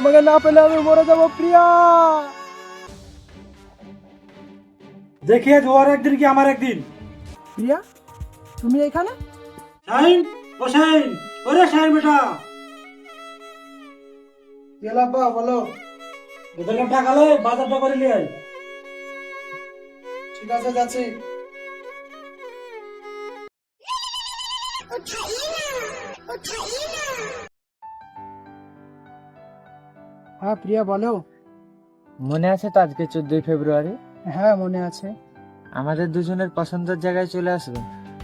তোমাকে না পেলে আমি মরে যাবো প্রিয়া। দেখিয়ে ওর একদিন কি আমার একদিন। প্রিয়া তুমি এখানে? শাহিন, ও শাহিন, ওরে শাহিন বেটা। গেলাব্বা বলো। ওদেরকে টাকালে বাজারটা করে নিয়ে আয়। ঠিক আছে যাচ্ছি। হ্যাঁ প্রিয়া বলো। মনে আছে তো আজকে 14 ফেব্রুয়ারি? হ্যাঁ মনে আছে। আমাদের দুজনের পছন্দের জায়গায় চলে আসবে।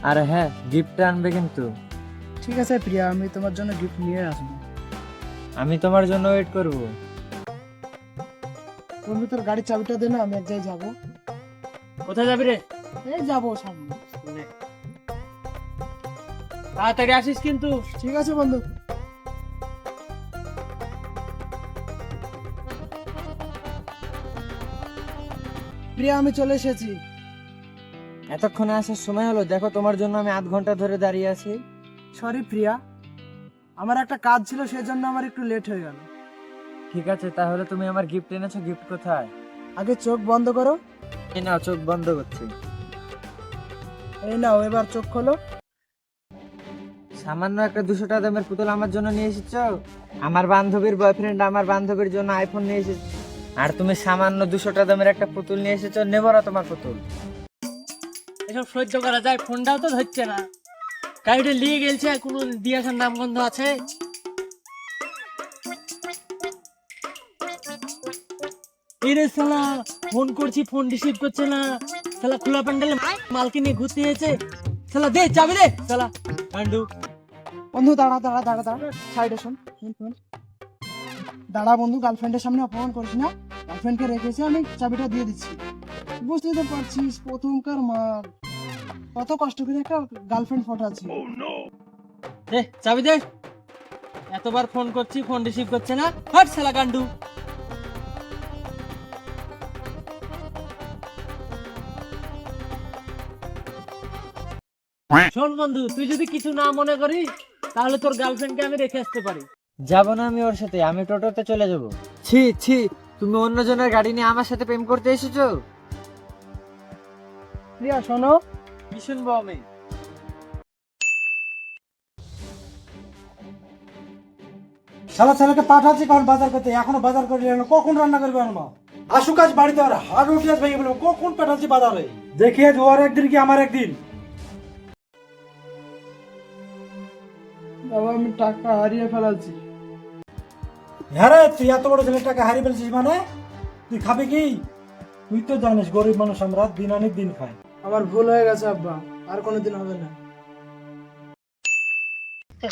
আর হ্যাঁ, গিফট আনবে কিন্তু। ঠিক আছে প্রিয়া, আমি তোমার জন্য গিফট নিয়ে আসবো। আমি তোমার জন্য ওয়েট করব। বন্ধু তোর গাড়ির চাবিটা দে না, আমি এক জায়গায় যাবো। কোথায় যাবি রে? এই যাবো সামনে। তাড়াতাড়ি আসিস কিন্তু। ঠিক আছে বন্ধু। প্রিয়া আমি চলে এসেছি। এতক্ষণে আসার সময় হলো? দেখো, তোমার জন্য আমি আধ ঘন্টা ধরে দাঁড়িয়ে আছি। সরি প্রিয়া, আমার একটা কাজ ছিল সেজন্য আমার একটু লেট হয়ে গেল। ঠিক আছে, তাহলে তুমি আমার গিফট এনেছো, গিফট কোথায়? আগে চোখ বন্ধ করো। এই নাও, চোখ বন্ধ করছি। এই নাও, এবার চোখ খোলো। সামান্য একটা 200 টাকা দামের পুতুল আমার জন্য নিয়ে এসেছো? আমার বান্ধবীর বয়ফ্রেন্ড আমার বান্ধবীর জন্য আইফোন নিয়ে এসেছে, আর তুমি সামান্য 200 টাকা দামের একটা পুতুল নিয়ে এসেছো? নেবো না তোমার পুতুল। এসব সহ্য করা যায়? ফোনটাও তো ধরছে না, গাড়িটা নিয়ে গেলছে, কোনো দিয়ে আসার নামগন্ধ আছে? এরে শালা, ফোন করছি ফোন রিসিভ করছে না। শালা খোলা প্যান্ডেলে মালকে নিয়ে ঘুরতে এসেছে। শালা দে চাবি দে শালা পান্ডু। বন্ধু দাঁড়া দাঁড়া দাঁড়া দাঁড়া, সাইডে শোন। দাঁড়া বন্ধু, গার্লফ্রেন্ডের সামনে অপমান করিস না। গার্লফ্রেন্ডকে রেখেছে, আমি চাবিটা দিয়ে দিচ্ছি। বুঝতেই তো পারছিস প্রথমকার মার, কত কষ্ট করে একটা গার্লফ্রেন্ড ফটাচ্ছি। দে চাবি দে। এতবার ফোন করছি ফোন রিসিভ করছে না। হাট শালা গান্ডু। শোন বন্ধু, তুই যদি কিছু না মনে করিস তাহলে তোর গার্লফ্রেন্ডকে আমি রেখে আসতে পারি। যাবো না আমি ওর সাথে, আমি টোটোতে চলে যাব। ছি ছি, তুমি অন্যজনের গাড়ি নিয়ে আমার সাথে প্রেম করতে এসেছো? প্রিয়া শোনো। কি শুনবো আমি? শালা ছেলেকে পাঠাচ্ছি কখন বাজার করতে, এখনো বাজার করে এলো, কখন রান্না করবে আমার মা? আসুক আজ বাড়িতে, আর হাড় উঠে আজ ভেঙে বলবো কখন পাঠাচ্ছি বাজারে। দেখিয়ে ওর একদিন কি আমার একদিন। বাবা আমি টাকা হারিয়ে ফেলাচ্ছি। হ্যাঁ রে, তুই এত বড় ছেলে টাকা হারিয়ে ফেলছিস মানে? তুই খাবি কি? তুই তো জানিস গরিব মানুষ আমরা, দিন আনি দিন খাই। আমার ভুল হয়ে গেছে আব্বা, আর কোনোদিন হবে না।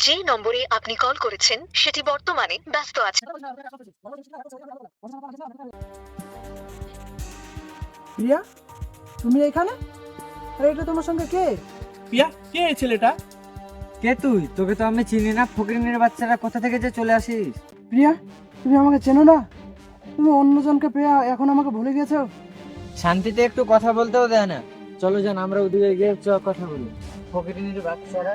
যে নম্বরে আপনি কল করেছেন সেটি বর্তমানে ব্যস্ত আছে। প্রিয়া তুমি এখানে? আরে এটা তোমার সঙ্গে কে? প্রিয়া কে এই ছেলেটা? কে তুই? তোকে তো আমি চিনি না। ফকিরের বাচ্চারা কোথা থেকে যে চলে আসিস? প্রিয়া তুমি আমাকে চেনো না? তুমি অন্যজনকে পেয়ে এখন আমাকে ভুলে গেছো? শান্তিতে একটু কথা বলতেও দেয় না। চলো যান, আমরা ওদিকে গিয়ে কথা বলি। ফকিরের বাচ্চারা।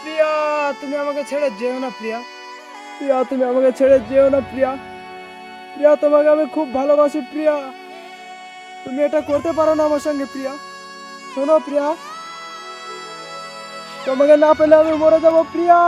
প্রিয়া তুমি আমাকে ছেড়ে যেও না প্রিয়া। প্রিয়া তুমি আমাকে ছেড়ে যেও না প্রিয়া। প্রিয়া তোমাকে আমি খুব ভালোবাসি প্রিয়া, তুমি এটা করতে পারো না আমার সঙ্গে প্রিয়া। শোনো প্রিয়া, তোমাকে না পেলে আমি মরে যাবো প্রিয়া।